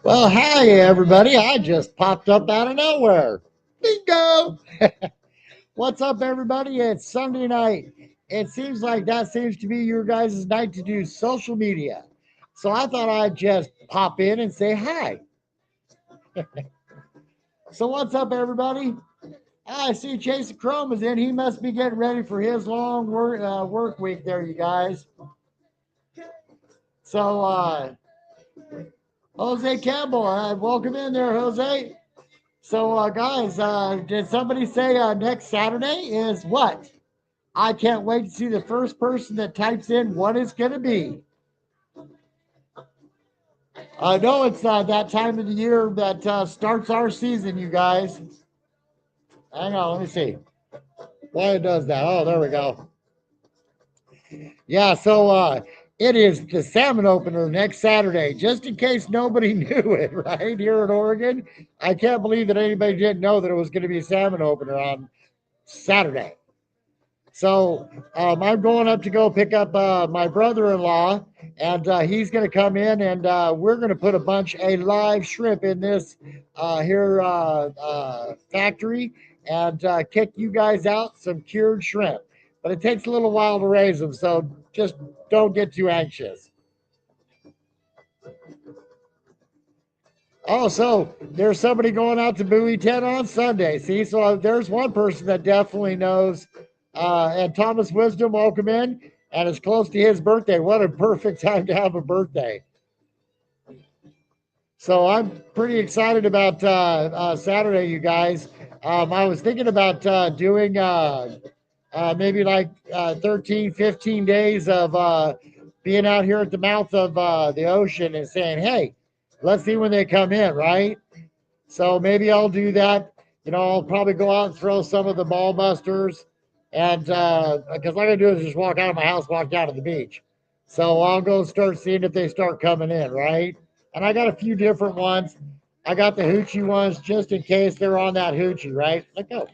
Well, hi everybody. I just popped up out of nowhere. Bingo! What's up, everybody? It's Sunday night. It seems like that seems to be your guys' night to do social media. So I thought I'd just pop in and say hi. So what's up, everybody? I see Jason Chrome is in. He must be getting ready for his long work week there, you guys. So Jose Campbell, welcome in there, Jose. So guys, did somebody say next Saturday is what? I can't wait to see the first person that types in what it's going to be. I know it's that time of the year that starts our season, you guys. Hang on, let me see why it does that. Oh, there we go. Yeah, so it is the salmon opener next Saturday, just in case nobody knew it, right here in Oregon. I can't believe that anybody didn't know that it was going to be salmon opener on Saturday. So I'm going up to go pick up my brother-in-law, and he's going to come in, and we're going to put a live shrimp in this here factory, and kick you guys out some cured shrimp. But it takes a little while to raise them, so just don't get too anxious. Oh, so there's somebody going out to Bowie 10 on Sunday. See, so there's one person that definitely knows. And Thomas Wisdom, welcome in. And it's close to his birthday. What a perfect time to have a birthday. So I'm pretty excited about Saturday, you guys. I was thinking about doing maybe like 13, 15 days of being out here at the mouth of the ocean and saying, hey, let's see when they come in, right? So maybe I'll do that. You know, I'll probably go out and throw some of the ball busters. And because all I gotta do is just walk out of my house, walk down to the beach. So I'll go start seeing if they start coming in, right? And I got a few different ones. I got the hoochie ones just in case they're on that hoochie, right? Let go.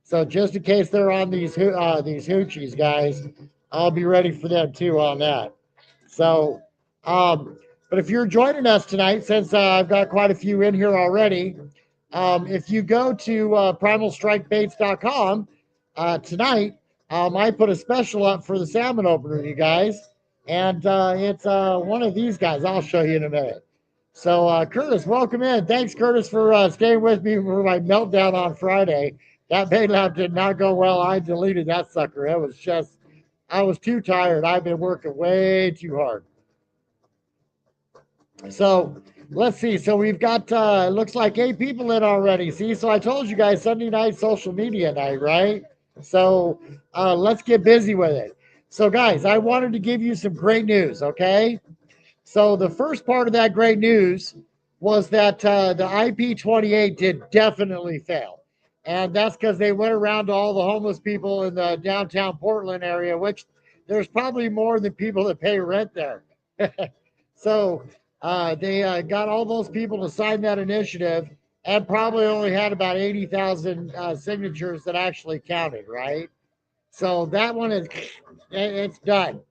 So just in case they're on these hoochies, guys, I'll be ready for them too on that. So, but if you're joining us tonight, since I've got quite a few in here already, if you go to primalstrikebaits.com tonight, I put a special up for the salmon opener, you guys, and it's one of these guys. I'll show you in a minute. So, Curtis, welcome in. Thanks, Curtis, for staying with me for my meltdown on Friday. That bait lab did not go well. I deleted that sucker. It was just, I was too tired. I've been working way too hard. So let's see. So we've got looks like 8 people in already. See, so I told you guys Sunday night social media night, right? So let's get busy with it. So guys, I wanted to give you some great news. Okay. So the first part of that great news was that the IP28 did definitely fail. And that's because they went around to all the homeless people in the downtown Portland area, which there's probably more than people that pay rent there. So they got all those people to sign that initiative and probably only had about 80,000 signatures that actually counted, right? So that one is it's done.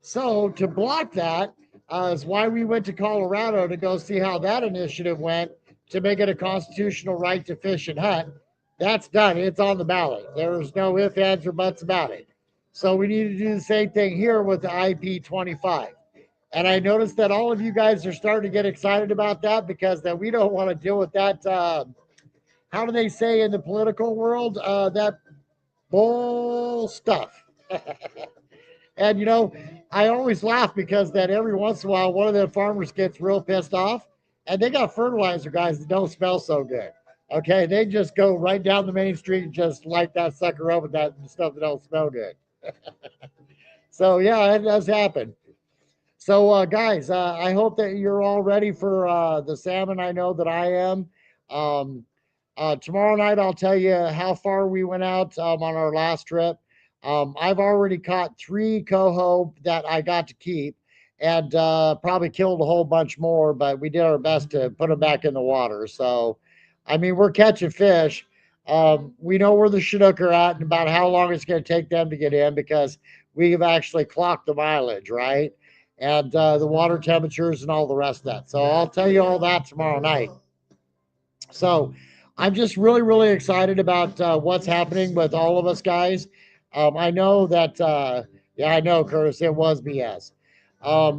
So to block that is why we went to Colorado to go see how that initiative went to make it a constitutional right to fish and hunt. That's done. It's on the ballot. There's no ifs, ands, or buts about it. So we need to do the same thing here with the IP25. And I noticed that all of you guys are starting to get excited about that because that we don't want to deal with that. How do they say in the political world? That bull stuff. And you know, I always laugh because that every once in a while one of the farmers gets real pissed off, and they got fertilizer guys that don't smell so good. Okay, they just go right down the main street and just light that sucker up with that stuff that don't smell good. So yeah, it does happen. So guys, I hope that you're all ready for the salmon. I know that I am. Um, Tomorrow night, I'll tell you how far we went out on our last trip. I've already caught 3 coho that I got to keep and probably killed a whole bunch more, but we did our best to put them back in the water. So, I mean, we're catching fish. We know where the Chinook are at and about how long it's going to take them to get in because we've actually clocked the mileage, right? And the water temperatures and all the rest of that. So I'll tell you all that tomorrow night. So I'm just really, really excited about what's happening with all of us guys. I know that, yeah, I know, Curtis, it was BS.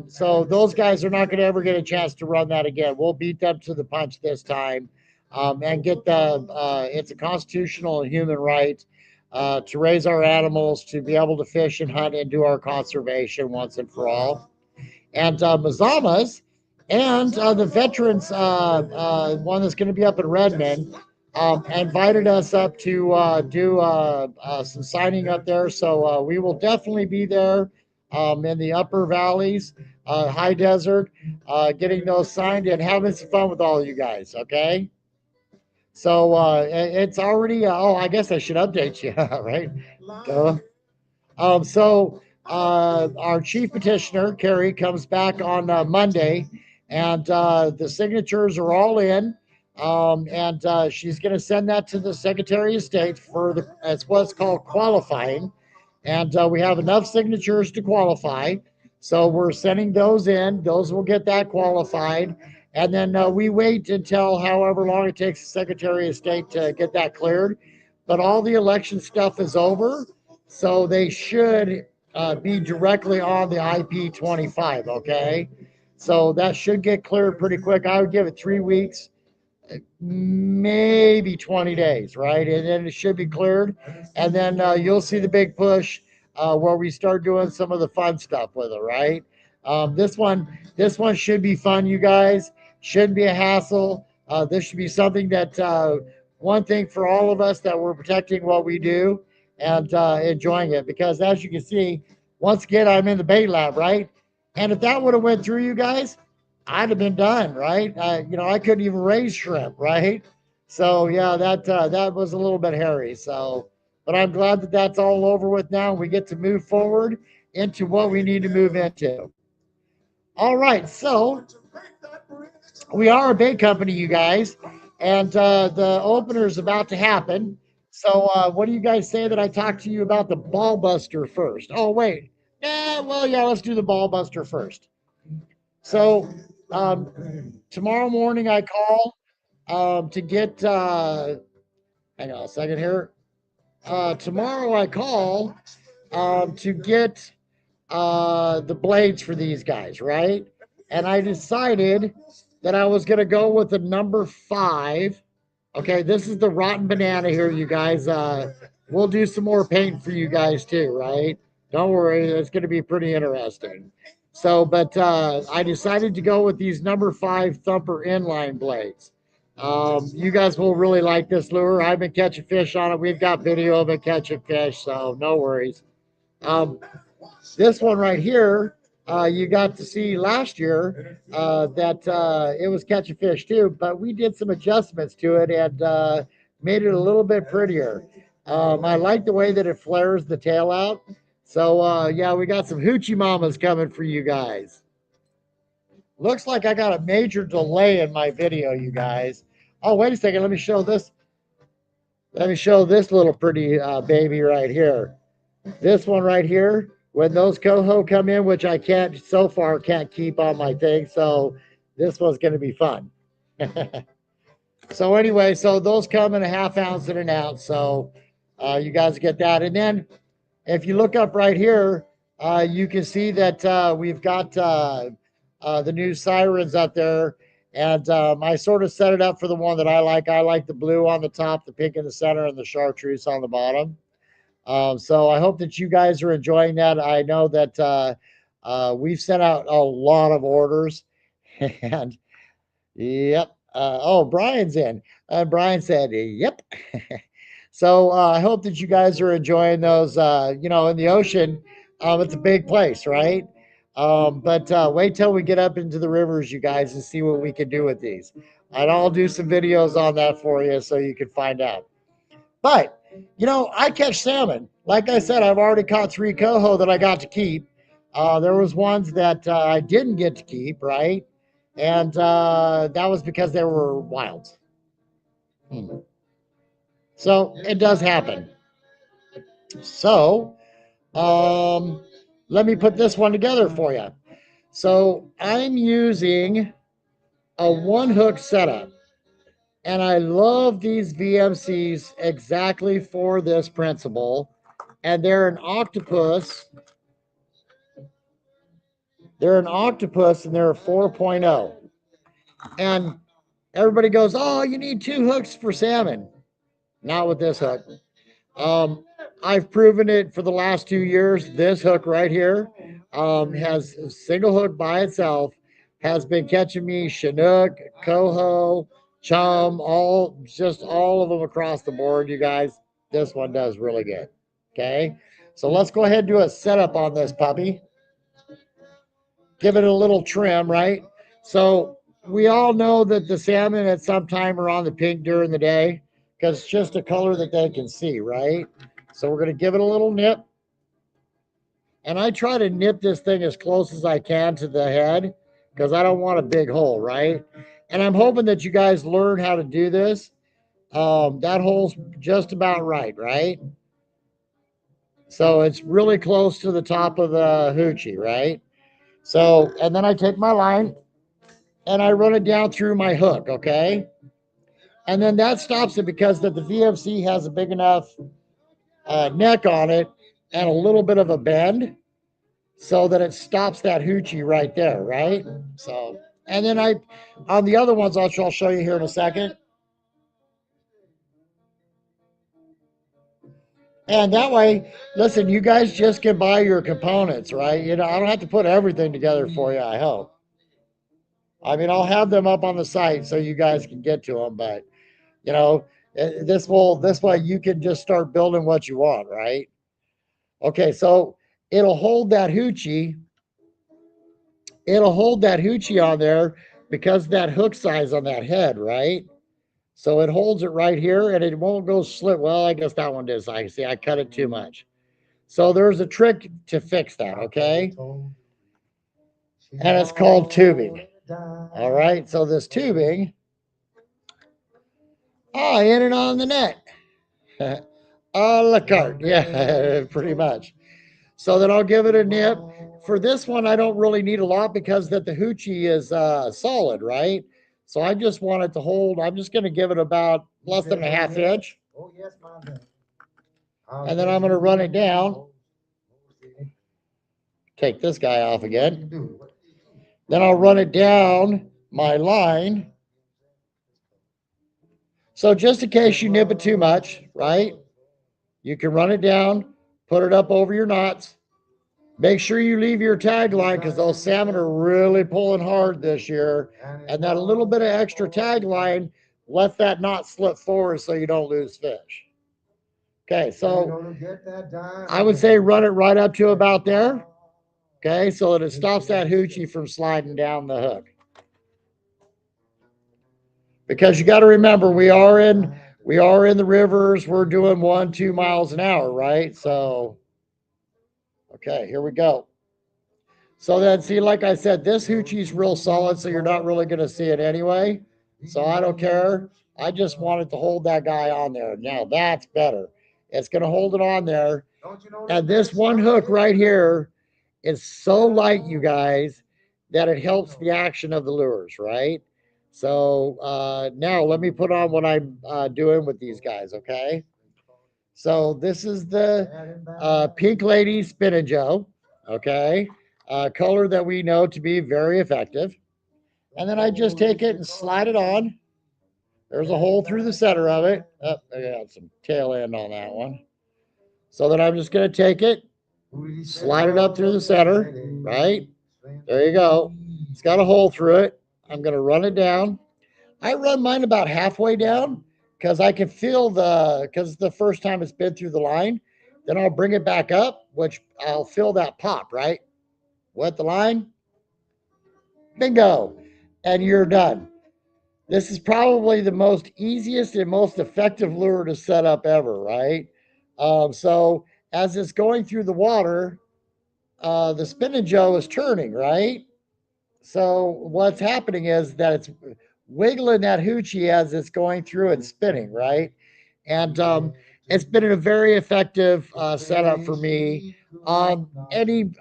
So those guys are not going to ever get a chance to run that again. We'll beat them to the punch this time and get it's a constitutional and human right to raise our animals, to be able to fish and hunt and do our conservation once and for all. And Mazamas and the veterans one that's going to be up in Redmond invited us up to do some signing up there. So we will definitely be there in the upper valleys, high desert, getting those signed and having some fun with all you guys. Okay. So it's already, oh, I guess I should update you, right? Duh. Our chief petitioner, Carrie, comes back on Monday, and the signatures are all in. And she's going to send that to the Secretary of State for it's what's called qualifying. And we have enough signatures to qualify. So we're sending those in. Those will get that qualified. And then we wait until however long it takes the Secretary of State to get that cleared. But all the election stuff is over. So they should be directly on the IP25, okay? So that should get cleared pretty quick. I would give it 3 weeks, maybe 20 days, right? And then it should be cleared. And then you'll see the big push where we start doing some of the fun stuff with it, right? This one should be fun, you guys. Shouldn't be a hassle. This should be something that one thing for all of us that we're protecting what we do and enjoying it. Because as you can see, once again, I'm in the bait lab, right? And if that would have went through, you guys, I'd have been done, right? I couldn't even raise shrimp, right? So yeah, that was a little bit hairy. So, but I'm glad that that's all over with now. We get to move forward into what we need to move into. All right, so we are a big company, you guys, and the opener is about to happen. So, what do you guys say that I talk to you about the ball buster first? Oh, wait. Well, yeah, let's do the ball buster first. So, tomorrow morning I call to get, hang on a second here. Tomorrow I call to get the blades for these guys, right? And I decided that I was going to go with the number 5. Okay, this is the rotten banana here, you guys. We'll do some more paint for you guys too, right? Don't worry, it's going to be pretty interesting. So, but I decided to go with these number 5 thumper inline blades. You guys will really like this lure. I've been catching fish on it. We've got video of it catching fish, so no worries. Um, this one right here, you got to see last year that it was catching fish too, but we did some adjustments to it and made it a little bit prettier. I like the way that it flares the tail out. So, yeah, we got some hoochie mamas coming for you guys. Looks like I got a major delay in my video, you guys. Oh, wait a second. Let me show this. Let me show this little pretty baby right here. This one right here, when those coho come in, which I can't so far can't keep on my thing, so this one's going to be fun. So anyway, so those come in a ½ ounce and an ounce, so you guys get that. And then if you look up right here, you can see that we've got the new sirens up there. And I sort of set it up for the one that I like. I like the blue on the top, the pink in the center, and the chartreuse on the bottom. So I hope that you guys are enjoying that. I know that we've sent out a lot of orders. And yep. Oh, Brian's in. Brian said, yep. So I hope that you guys are enjoying those. In the ocean, it's a big place, right? But wait till we get up into the rivers, you guys, and see what we can do with these. And I'll do some videos on that for you so you can find out. But, I catch salmon. Like I said, I've already caught 3 coho that I got to keep. There was ones that I didn't get to keep, right? And that was because they were wild. So it does happen. So Um, Let me put this one together for you. So I'm using a one hook setup, and I love these VMCs exactly for this principle. And they're an octopus. They're an octopus, and they're a 4.0. And everybody goes, "Oh, you need two hooks for salmon." Not with this hook. Um, I've proven it for the last 2 years. This hook right here has a single hook by itself, has been catching me Chinook, coho, chum, all of them across the board. You guys, this one does really good. Okay, so let's go ahead and do a setup on this puppy. Give it a little trim, right? So we all know that the salmon at some time are on the pink during the day because it's just a color that they can see, right? So we're going to give it a little nip. And I try to nip this thing as close as I can to the head because I don't want a big hole, right? And I'm hoping that you guys learn how to do this. That hole's just about right, right? So it's really close to the top of the hoochie, right? So, and then I take my line and I run it down through my hook, okay? And then that stops it because that the VFC has a big enough neck on it and a little bit of a bend so that it stops that hoochie right there, right? So, and then on the other ones, I'll show you here in a second. And that way, listen, you guys just can buy your components, right? You know, I don't have to put everything together for you, I hope. I mean, I'll have them up on the site so you guys can get to them, but you know, this way you can just start building what you want, right? Okay, so it'll hold that hoochie. It'll hold that hoochie on there because that hook size on that head, right? So it holds it right here and it won't go slip. Well, I guess that one does. I see I cut it too much. So there's a trick to fix that, okay? And it's called tubing. All right, so this tubing, in and on the net. A la carte, yeah, pretty much. So then I'll give it a nip. For this one, I don't really need a lot because that the hoochie is solid, right? So I just want it to hold. I'm just going to give it about less than a half inch. And then I'm going to run it down. Take this guy off again. Then I'll run it down my line. So just in case you nip it too much, right? You can run it down, put it up over your knots. Make sure you leave your tag line because those salmon are really pulling hard this year. And that little bit of extra tag line lets that knot slip forward so you don't lose fish. Okay, so I would say run it right up to about there. Okay, so that it stops that hoochie from sliding down the hook. Because you got to remember we are in the rivers. We're doing 1-2 miles an hour, right? So okay, here we go. So then, see, like I said, this hoochie's real solid, so you're not really going to see it anyway. So I don't care. I just wanted to hold that guy on there. Now that's better. It's going to hold it on there. And this one hook right here is so light, you guys, that it helps the action of the lures, right? So now let me put on what I'm doing with these guys, okay? So this is the Pink Lady Spin and Joe, okay? Color that we know to be very effective. And then I just take it and slide it on. There's a hole through the center of it. Oh, I got some tail end on that one. So then I'm just going to take it, slide it up through the center, right? There you go. It's got a hole through it. I'm going to run it down. I run mine about halfway down because I can feel because the first time it's been through the line. Then I'll bring it back up, which I'll feel that pop, right? Wet the line, bingo, and you're done. This is probably the most easiest and most effective lure to set up ever, right? So as it's going through the water, the spinning Joe is turning, right? So what's happening is that it's wiggling that hoochie as it's going through and spinning, right? And it's been a very effective setup for me on any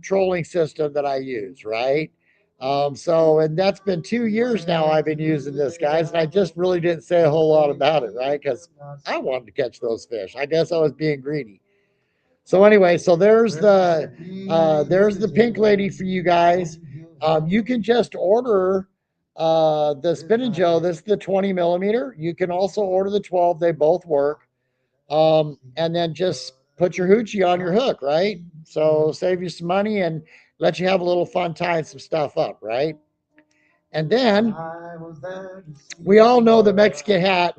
trolling system that I use, right? And that's been 2 years now I've been using this, guys, and I just really didn't say a whole lot about it, right? Because I wanted to catch those fish. I guess I was being greedy. So anyway, so there's the pink lady for you guys. You can just order the Spin and Joe. This is the 20 millimeter. You can also order the 12. They both work. And then just put your hoochie on your hook, right? So save you some money and let you have a little fun tying some stuff up, right? And then we all know the Mexican hat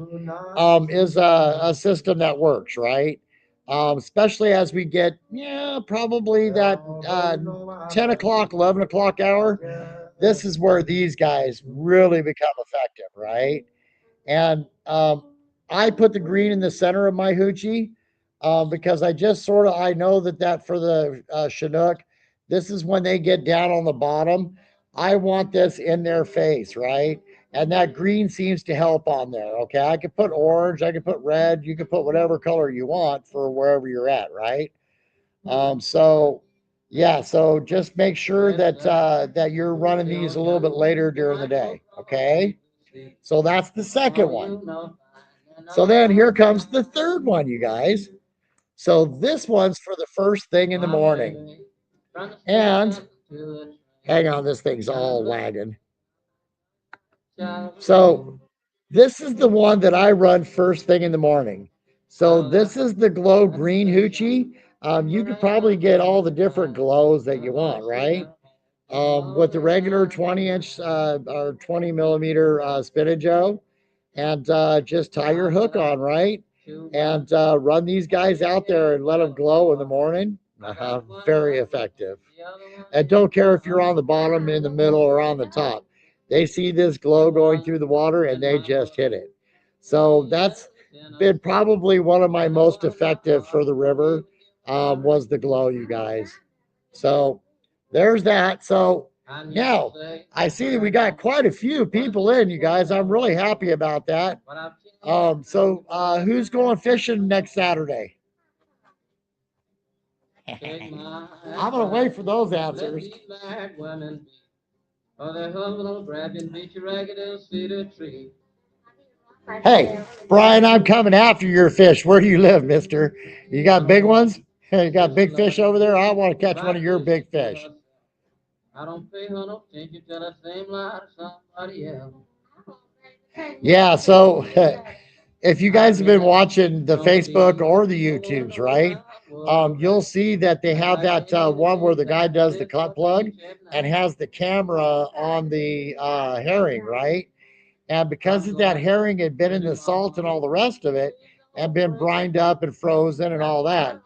is a system that works, right? Especially as we get, yeah, probably that 10 o'clock, 11 o'clock hour. This is where these guys really become effective, right? And I put the green in the center of my hoochie because I just sort of I know that for the Chinook, this is when they get down on the bottom. I want this in their face, right? And that green seems to help on there. Okay, I could put orange, I could put red, you could put whatever color you want for wherever you're at, right? So yeah, so just make sure that you're running these a little bit later during the day. Okay, so that's the second one. So then here comes the third one, you guys. So this one's for the first thing in the morning. And hang on, this thing's all lagging. So this is the one that I run first thing in the morning. So this is the glow green hoochie. You could probably get all the different glows that you want, right? With the regular 20-inch or 20 millimeter spinach Joe, and just tie your hook on, right? And run these guys out there and let them glow in the morning. Very effective. And don't care if you're on the bottom, in the middle, or on the top. They see this glow going through the water and they just hit it. So that's been probably one of my most effective for the river was the glow, you guys. So there's that. So now I see that we got quite a few people in, you guys. I'm really happy about that. Who's going fishing next Saturday? I'm gonna wait for those answers. Hey, Brian, I'm coming after your fish. Where do you live, mister? You got big ones? You got big fish over there? I want to catch one of your big fish. Yeah, so if you guys have been watching the Facebook or the YouTubes, right? You'll see that they have that one where the guy does the cut plug and has the camera on the herring, right? And because that herring had been in the salt and all the rest of it and been brined up and frozen and all that,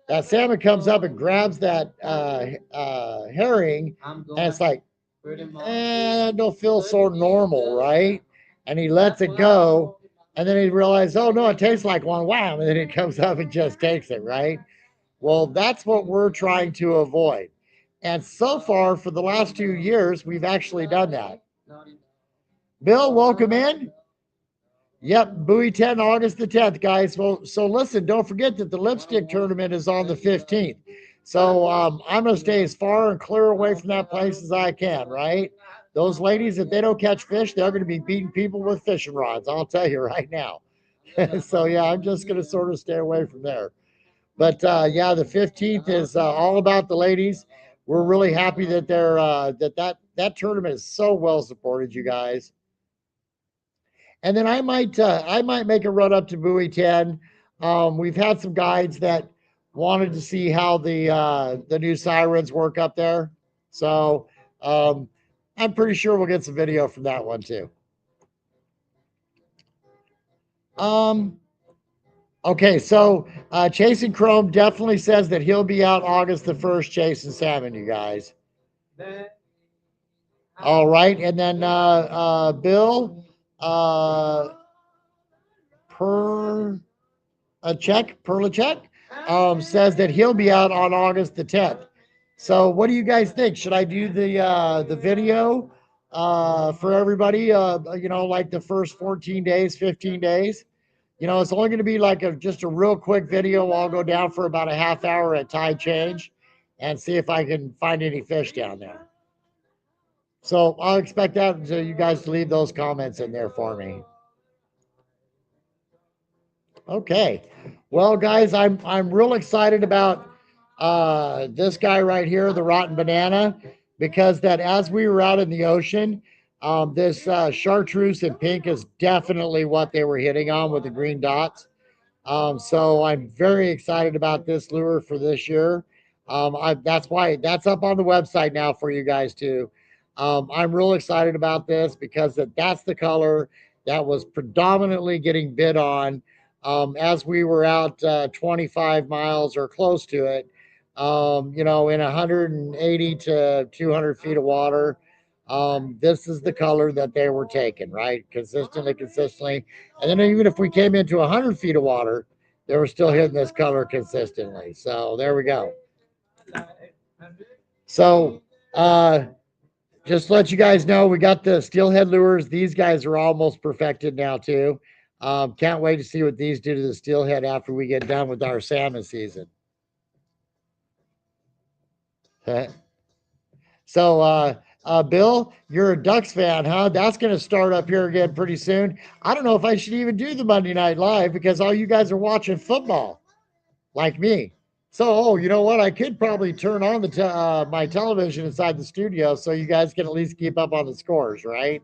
that salmon comes up and grabs that herring, and it's like, that don't feel so normal, right? And he lets it go, and then he realizes, oh no, it tastes like one. Wow! And then it comes up and just takes it, right? Well, that's what we're trying to avoid. And so far, for the last 2 years, we've actually done that. Bill, welcome in. Yep, Bowie 10, August the 10th, guys. Well, so listen, don't forget that the lipstick tournament is on the 15th. So I'm going to stay as far and clear away from that place as I can, right? Those ladies, if they don't catch fish, they're going to be beating people with fishing rods. I'll tell you right now. So yeah, I'm just going to sort of stay away from there. But yeah, the 15th is all about the ladies. We're really happy that that tournament is so well supported, you guys. And then I might make a run up to Bowie 10. We've had some guides that wanted to see how the new sirens work up there. So I'm pretty sure we'll get some video from that one too. Um, okay, so Chasing Chrome definitely says that he'll be out August the 1st chasing salmon, you guys. All right, and then Bill, uh, per Perlachek, says that he'll be out on August the 10th. So, what do you guys think? Should I do the video for everybody? Like the first 14 days, 15 days. You know, it's only going to be like just a real quick video. I'll go down for about a half hour at tide change and see if I can find any fish down there. So I'll expect that you guys to leave those comments in there for me. Okay. Well, guys, I'm real excited about this guy right here, the rotten banana, because that as we were out in the ocean, this chartreuse and pink is definitely what they were hitting on with the green dots. So I'm very excited about this lure for this year. That's why that's up on the website now for you guys too. I'm real excited about this because that's the color that was predominantly getting bid on as we were out 25 miles or close to it. You know, in 180 to 200 feet of water. This is the color that they were taking, right? Consistently. And then even if we came into 100 feet of water, they were still hitting this color consistently. So there we go. So just to let you guys know, we got the steelhead lures. These guys are almost perfected now too. Can't wait to see what these do to the steelhead after we get done with our salmon season. So, Bill, you're a Ducks fan, huh? That's going to start up here again pretty soon. I don't know if I should even do the Monday Night Live because all you guys are watching football, like me. So, oh, you know what? I could probably turn on my television inside the studio so you guys can at least keep up on the scores, right?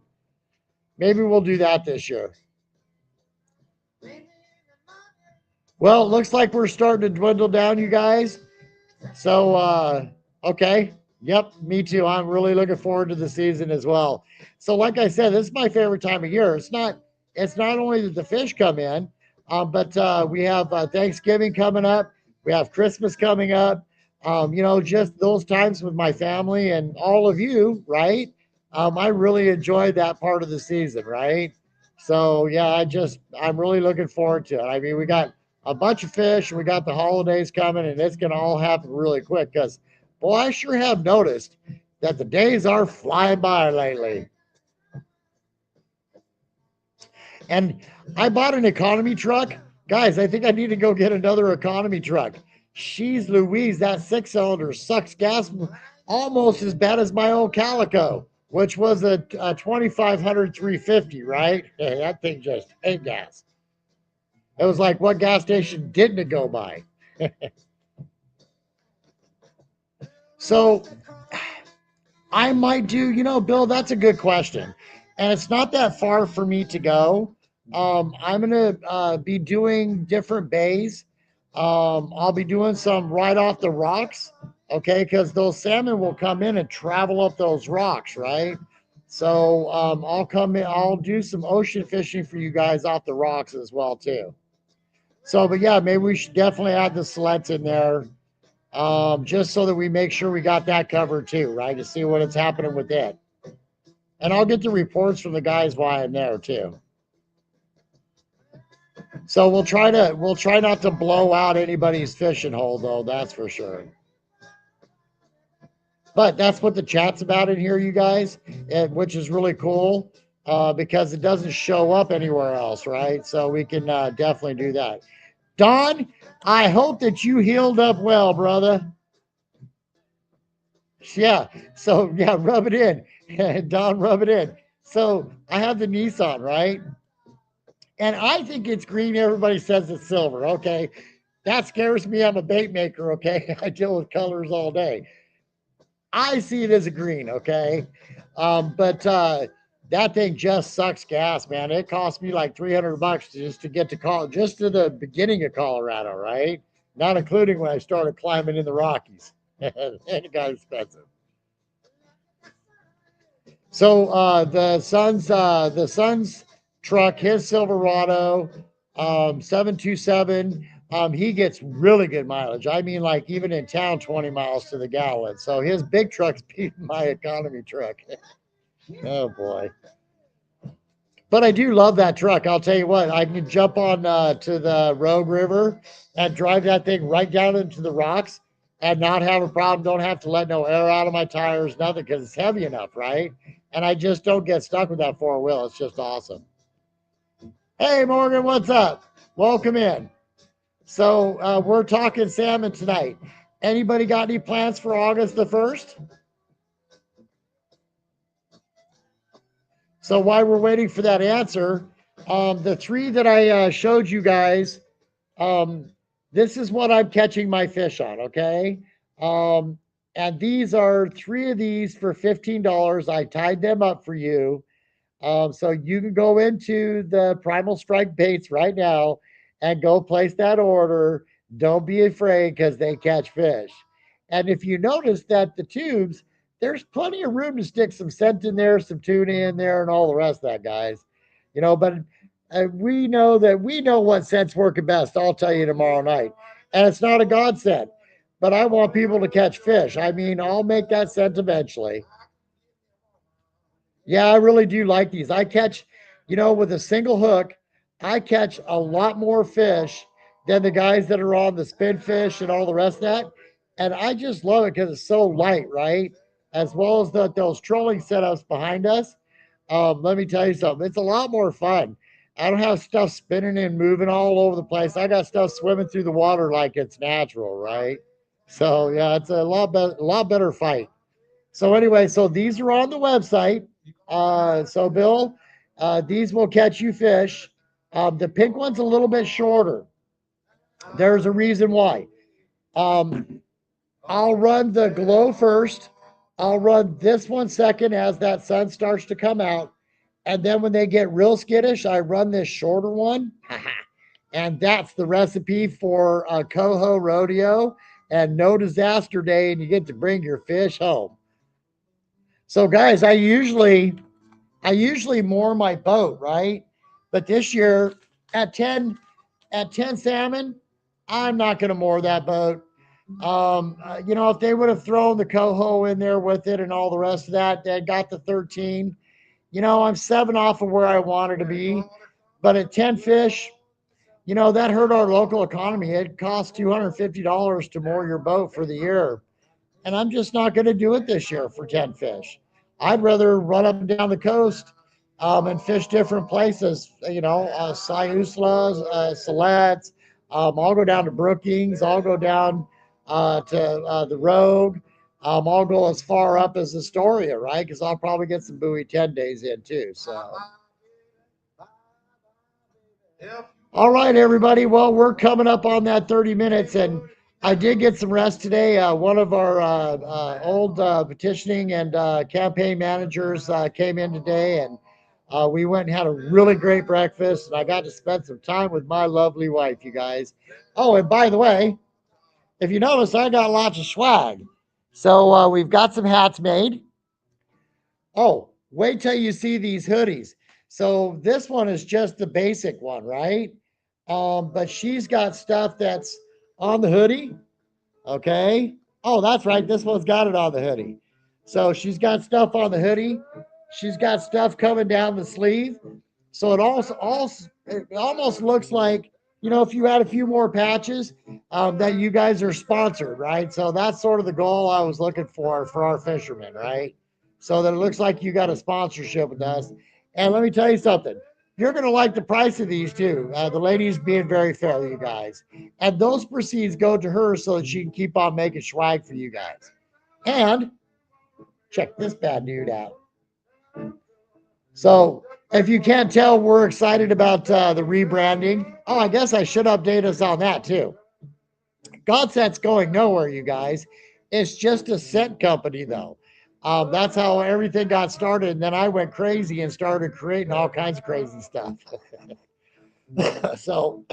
Maybe we'll do that this year. Well, it looks like we're starting to dwindle down, you guys. So, okay. Yep, me too. I'm really looking forward to the season as well. So, like I said, this is my favorite time of year. It's not only that the fish come in, but we have Thanksgiving coming up. We have Christmas coming up. You know, just those times with my family and all of you, right? I really enjoyed that part of the season, right? So yeah, I'm really looking forward to it. I mean, we got a bunch of fish. We got the holidays coming, and it's going to all happen really quick because, boy, I sure have noticed that the days are flying by lately. And I bought an economy truck. Guys, I think I need to go get another economy truck. She's Louise, that six cylinder sucks gas almost as bad as my old Calico, which was a 2500 350, right? That thing just ate gas. It was like, what gas station didn't it go by? So I might do, Bill, that's a good question. And it's not that far for me to go. I'm going to be doing different bays. I'll be doing some right off the rocks, okay? Because those salmon will come in and travel up those rocks, right? So I'll come in, I'll do some ocean fishing for you guys off the rocks as well, too. So, but yeah, maybe we should definitely add the sleds in there just so that we make sure we got that covered too, right? To see what is happening with it. And I'll get the reports from the guys while I'm there too. So we'll try not to blow out anybody's fishing hole though, that's for sure. But that's what the chat's about in here, you guys, which is really cool because it doesn't show up anywhere else, right? So we can definitely do that. Don, I hope that you healed up well, brother. Yeah. So yeah, rub it in. Don, rub it in. So I have the Nissan, right? And I think it's green. Everybody says it's silver. Okay. That scares me. I'm a bait maker. Okay. I deal with colors all day. I see it as a green. Okay. But that thing just sucks gas, man. It cost me like $300 just to get to just to the beginning of Colorado, right? Not including when I started climbing in the Rockies. And it got expensive. So the son's truck, his Silverado, 727. He gets really good mileage. I mean, like even in town, 20 miles to the gallon. So his big truck's beating my economy truck. Oh boy. But I do love that truck. I'll tell you what, I can jump on to the Rogue River and drive that thing right down into the rocks and not have a problem. Don't have to let no air out of my tires, nothing, because it's heavy enough, right? And I just don't get stuck with that four wheel. It's just awesome. Hey, Morgan, what's up? Welcome in. So we're talking salmon tonight. Anybody got any plans for August the 1st? So while we're waiting for that answer, the three that I showed you guys, um, this is what I'm catching my fish on, okay? Um, and these are three of these for $15. I tied them up for you. So you can go into the Primal Strike baits right now and go place that order. Don't be afraid because they catch fish. And if you notice that the tubes, there's plenty of room to stick some scent in there, some tuna in there, and all the rest of that, guys. But we know what scent's working best. I'll tell you tomorrow night. And it's not a God scent, but I want people to catch fish. I mean, I'll make that scent eventually. Yeah, I really do like these. I catch, with a single hook, I catch a lot more fish than the guys that are on the spin fish and all the rest of that. And I just love it because it's so light, right? As well as those trolling setups behind us. Let me tell you something. It's a lot more fun. I don't have stuff spinning and moving all over the place. I got stuff swimming through the water like it's natural, right? So yeah, it's a lot better fight. So anyway, so these are on the website. So Bill, these will catch you fish. The pink one's a little bit shorter. There's a reason why. Um, I'll run the glow first. I'll run this one second as that sun starts to come out. And then when they get real skittish, I run this shorter one. And that's the recipe for a coho rodeo and no disaster day. And you get to bring your fish home. So guys, I usually moor my boat, right? But this year at 10 salmon, I'm not going to moor that boat. If they would have thrown the coho in there with it and all the rest of that, they got the 13. I'm 7 off of where I wanted to be. But at 10 fish, that hurt our local economy. It costs $250 to moor your boat for the year. And I'm just not going to do it this year for 10 fish. I'd rather run up and down the coast and fish different places, Siuslas, Silettes. I'll go down to Brookings. I'll go down to the Rogue. I'll go as far up as Astoria, right? Because I'll probably get some buoy 10 days in too. So, all right, everybody. Well, we're coming up on that 30 minutes, and I did get some rest today. One of our old petitioning and campaign managers came in today, and we went and had a really great breakfast, and I got to spend some time with my lovely wife, you guys. Oh, and by the way, if you notice, I got lots of swag. So we've got some hats made. Oh, wait till you see these hoodies. So this one is just the basic one, right? But she's got stuff that's on the hoodie. Okay. Oh, that's right. This one's got it on the hoodie. So she's got stuff on the hoodie. She's got stuff coming down the sleeve. So it almost looks like, if you had a few more patches, that you guys are sponsored, right? So that's sort of the goal I was looking for our fishermen, right? So that it looks like you got a sponsorship with us. And let me tell you something. You're going to like the price of these too. The lady's being very fair, you guys. And those proceeds go to her so that she can keep on making swag for you guys. And check this bad dude out. So if you can't tell, we're excited about the rebranding. Oh, I guess I should update us on that too. Godset's going nowhere, you guys. It's just a scent company, though. That's how everything got started. And then I went crazy and started creating all kinds of crazy stuff. So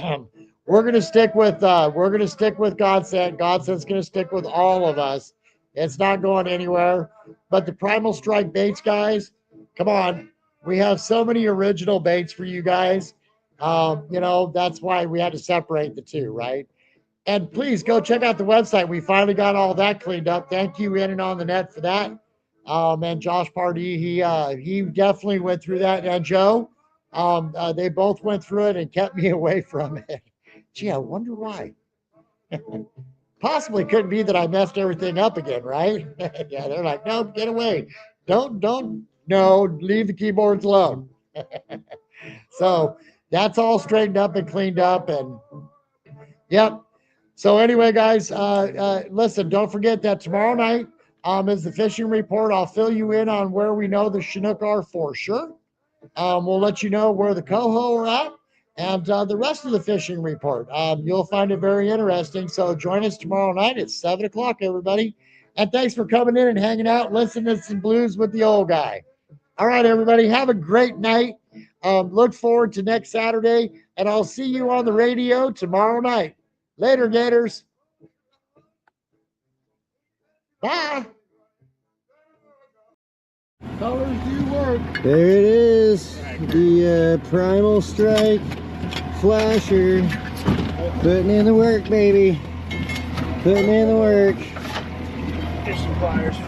we're gonna stick with Godsent. Godsent's gonna stick with all of us. It's not going anywhere. But the Primal Strike baits, guys, come on. We have so many original baits for you guys. That's why we had to separate the two, right? And please go check out the website. We finally got all that cleaned up. Thank you, In and On the Net, for that. And Josh Pardee, he definitely went through that. And Joe, they both went through it and kept me away from it. Gee, I wonder why. Possibly couldn't be that I messed everything up again, right? Yeah, they're like, no, get away. No, leave the keyboards alone. So that's all straightened up and cleaned up. And yep. So anyway, guys, listen, don't forget that tomorrow night is the fishing report. I'll fill you in on where we know the Chinook are for sure. We'll let you know where the coho are at and the rest of the fishing report. You'll find it very interesting. So join us tomorrow night at 7 o'clock, everybody. And thanks for coming in and hanging out, listening to some blues with the old guy. All right, everybody, have a great night. Look forward to next Saturday, and I'll see you on the radio tomorrow night. Later, Gators. Bye. Colors do work. There it is, the Primal Strike Flasher. Putting in the work, baby. Putting in the work. Here's some pliers for